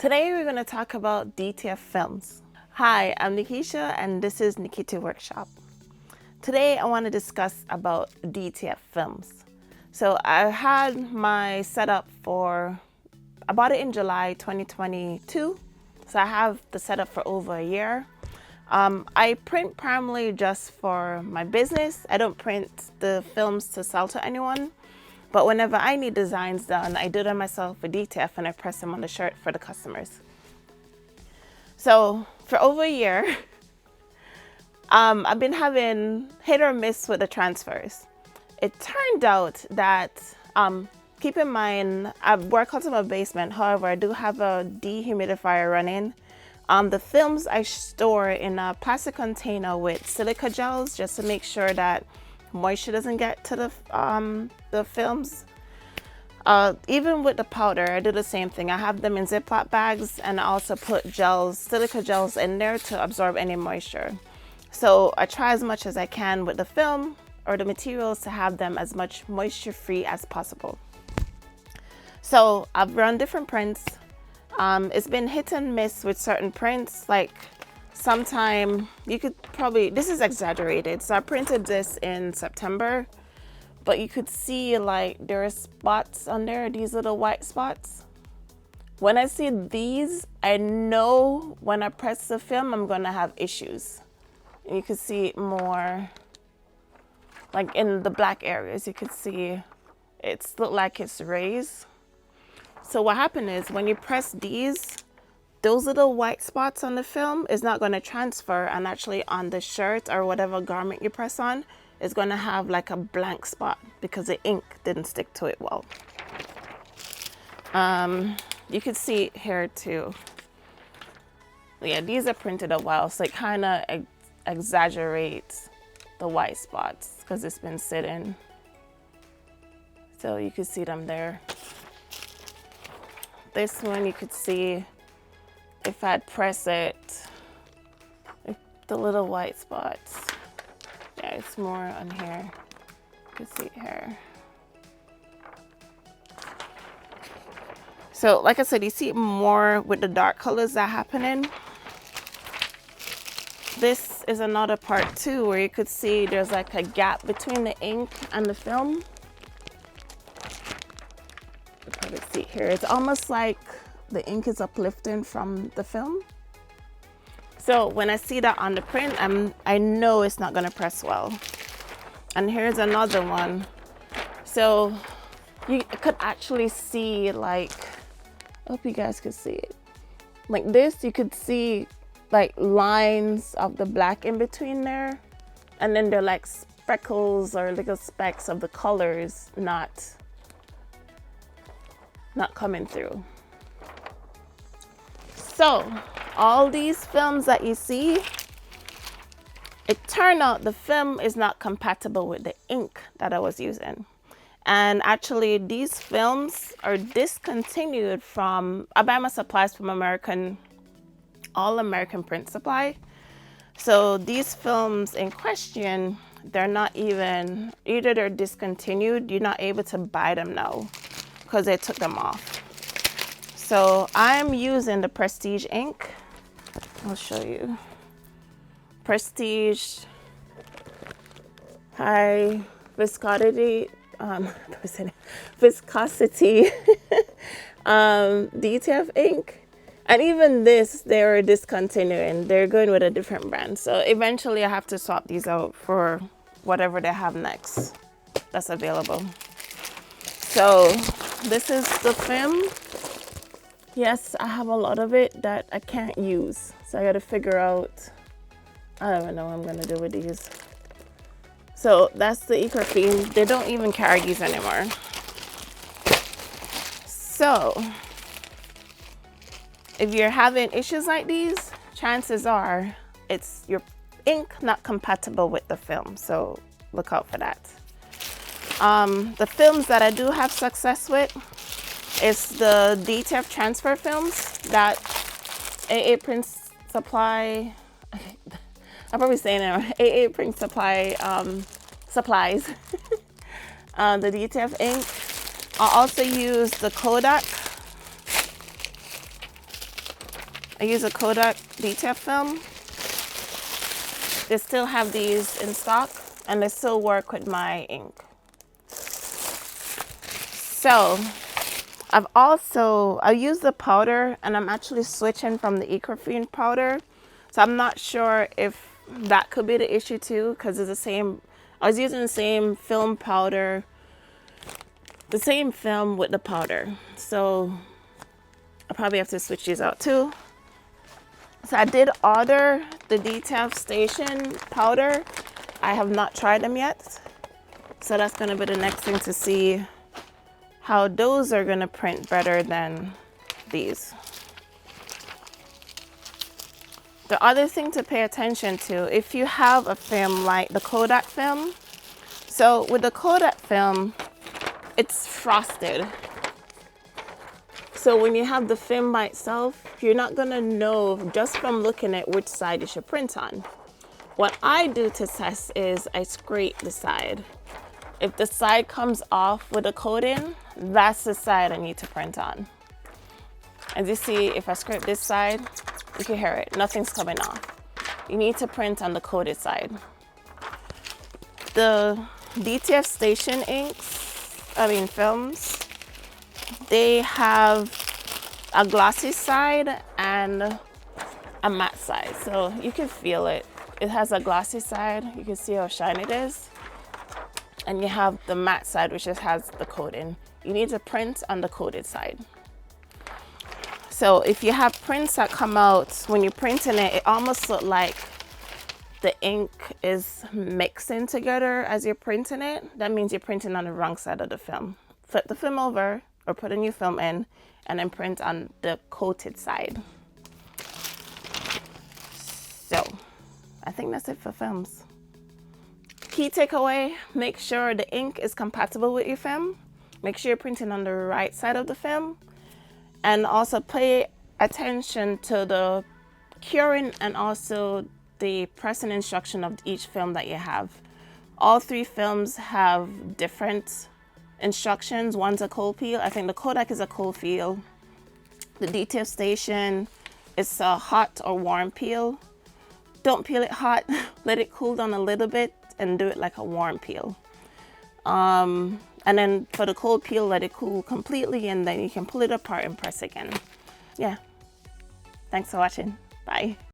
Today we're going to talk about DTF films. Hi, I'm Nikisha and this is Nikita Workshop. Today I want to discuss about DTF films. So I had my setup I bought it in July 2022. So I have the setup for over a year. I print primarily just for my business. I don't print the films to sell to anyone. But whenever I need designs done, I do them myself with DTF and I press them on the shirt for the customers. So for over a year, I've been having hit or miss with the transfers. It turned out that, keep in mind, I work out of my basement. However, I do have a dehumidifier running. The films I store in a plastic container with silica gels just to make sure that moisture doesn't get to the films. Even with the powder, I do the same thing. I have them in Ziploc bags and I also put silica gels in there to absorb any moisture. So I try as much as I can with the film or the materials to have them as much moisture free as possible. So I've run different prints. It's been hit and miss with certain prints, like sometime you could probably, this is exaggerated. So I printed this in September, but you could see like there are spots on there, these little white spots. When I see these, I know when I press the film, I'm gonna have issues. And you can see more, like in the black areas, you could see it's look like it's raised. So what happened is when you press these, those little white spots on the film is not going to transfer, and actually on the shirt or whatever garment you press on is going to have like a blank spot because the ink didn't stick to it well. You can see here too. Yeah, these are printed a while, so it kind of exaggerates the white spots because it's been sitting. So you can see them there. This one you could see if I'd press it, the little white spots. Yeah, it's more on here. You can see here. So like I said, you see more with the dark colors that are happening. This is another part too, where you could see there's like a gap between the ink and the film. You can probably see here. It's almost like the ink is uplifting from the film. So when I see that on the print, I know it's not gonna press well. And here's another one. So you could actually see, like, I hope you guys could see it. Like this, you could see like lines of the black in between there. And then they're like speckles or little specks of the colors not coming through. So all these films that you see, it turned out the film is not compatible with the ink that I was using. And actually these films are discontinued from, I buy my supplies from All American Print Supply. So these films in question, they're not even, either they're discontinued, you're not able to buy them now because they took them off. So I'm using the Prestige ink. I'll show you. Prestige high viscosity, DTF ink. And even this, they're discontinuing. They're going with a different brand. So eventually I have to swap these out for whatever they have next that's available. So this is the film. Yes, I have a lot of it that I can't use. So I gotta figure out, I don't even know what I'm gonna do with these. So that's the Ecrafine. They don't even carry these anymore. So if you're having issues like these, chances are it's your ink not compatible with the film. So look out for that. The films that I do have success with is the DTF transfer films that AA Print Supply, I'm probably saying it, AA Print Supply supplies, the DTF ink. I also use the Kodak I use a Kodak DTF film. They still have these in stock and they still work with my ink. So I use the powder, and I'm actually switching from the Eco-Green powder. So I'm not sure if that could be the issue too, because it's the same. I was using the same film powder, the same film with the powder. So I probably have to switch these out too. So I did order the DTF station powder. I have not tried them yet. So that's gonna be the next thing to see how those are gonna print better than these. The other thing to pay attention to, if you have a film like the Kodak film, so with the Kodak film, it's frosted. So when you have the film by itself, you're not gonna know just from looking at which side you should print on. What I do to test is I scrape the side. If the side comes off with a coating, that's the side I need to print on. As you see, if I scrape this side, you can hear it, nothing's coming off. You need to print on the coated side. The DTF station films, they have a glossy side and a matte side. So you can feel it. It has a glossy side, you can see how shiny it is. And you have the matte side, which just has the coating. You need to print on the coated side. So if you have prints that come out, when you're printing it, it almost looks like the ink is mixing together as you're printing it. That means you're printing on the wrong side of the film. Flip the film over or put a new film in and then print on the coated side. So I think that's it for films. Key takeaway, make sure the ink is compatible with your film. Make sure you're printing on the right side of the film. And also pay attention to the curing and also the pressing instruction of each film that you have. All three films have different instructions. One's a cold peel. I think the Kodak is a cold peel. The DTF station is a hot or warm peel. Don't peel it hot. Let it cool down a little bit and do it like a warm peel. And then for the cold peel, let it cool completely, and then you can pull it apart and press again. Yeah. Thanks for watching. Bye.